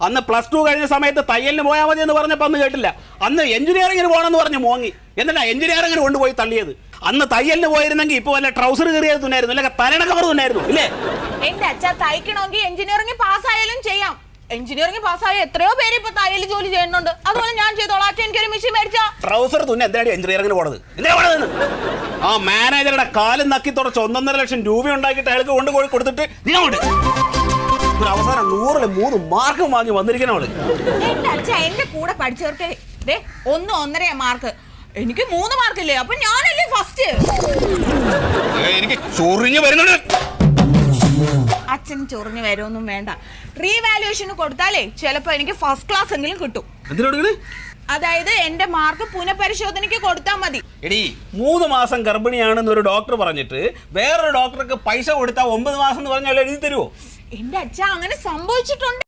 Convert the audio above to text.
അന്ന് +2 കഴിഞ്ഞ സമയത്ത് തയ്യലിന് പോയാൽ മതി എന്ന് പറഞ്ഞപ്പോൾ അന്ന് കേട്ടില്ല. അന്ന് എഞ്ചിനീയറിംഗിന് പോകണമെന്ന് പറഞ്ഞ് മോങ്ങി. എന്നിട്ടാ എഞ്ചിനീയറിംഗിന് കൊണ്ടുപോയി തള്ളിയത്. അന്ന് തയ്യലിന് പോയിരുന്നെങ്കിൽ ഇപ്പൊ വല്ല ട്രൗസർ കയറിയത് തുന്നായിരുന്നു, അല്ലെങ്കിൽ തലയുടെ കവർ തുന്നായിരുന്നു ഇല്ലേ? എന്റെ അച്ഛ തയ്ക്കണമെങ്കിൽ എഞ്ചിനീയറിംഗ് പാസ്സായാലും ചെയ്യാം. എഞ്ചിനീയറിംഗ് പാസ്സായ എത്രയോ പേര് ഇപ്പൊ തയ്യൽ ജോലി ചെയ്യുന്നുണ്ട്. അതുപോലെ ഞാൻ ചെയ്തോളാം. അച്ഛൻ എനിക്കൊരു മെഷീൻ മേടിച്ചാ. ട്രൗസർ തുന്ന എന്താണ് എഞ്ചിനീയറിംഗിന് പോണത്? എന്തിനാ പോണത്? ആ മാനേജറുടെ കാലും നക്കി തുടച്ച് 1.5 ലക്ഷം രൂപ ഉണ്ടാക്കിയിട്ട് അയാൾക്ക് കൊണ്ടുപോയി കൊടുത്തിട്ട് നീങ്ങോട്ട് ഒരു അവസാനം 100-ൽ 3 മാർക്ക് വാങ്ങി വന്നിരിക്കണവള്. എന്റെ അച്ഛ എന്റെ കൂടെ പഠിച്ചവർക്ക് 1-1.5 മാർക്ക്, എനിക്ക് 3 മാർക്കില്ലേ? അപ്പൊ ഞാനല്ലേ ഫസ്റ്റ്. എനിക്ക് ചൊറിഞ്ഞു വരുന്നുണ്ട്. അച്ഛൻ ചൊറിഞ്ഞു വരുമൊന്നും വേണ്ട. റീവാലുവേഷന് കൊടുത്താലേ ചിലപ്പോ എനിക്ക് ഫസ്റ്റ് ക്ലാസ് എങ്കിലും കിട്ടും. എന്തിനോട്? അതായത് എന്റെ മാർക്ക് പുനഃപരിശോധനയ്ക്ക് കൊടുത്താൽ മതി. എടി 3 മാസം ഗർഭിണിയാണെന്ന് ഒരു ഡോക്ടർ പറഞ്ഞിട്ട് വേറൊരു ഡോക്ടർക്ക് പൈസ കൊടുത്താൽ 9 മാസം എന്ന് പറഞ്ഞാൽ എഴുതി തരുമോ? എന്റെ അച്ഛ അങ്ങനെ സംഭവിച്ചിട്ടുണ്ട്.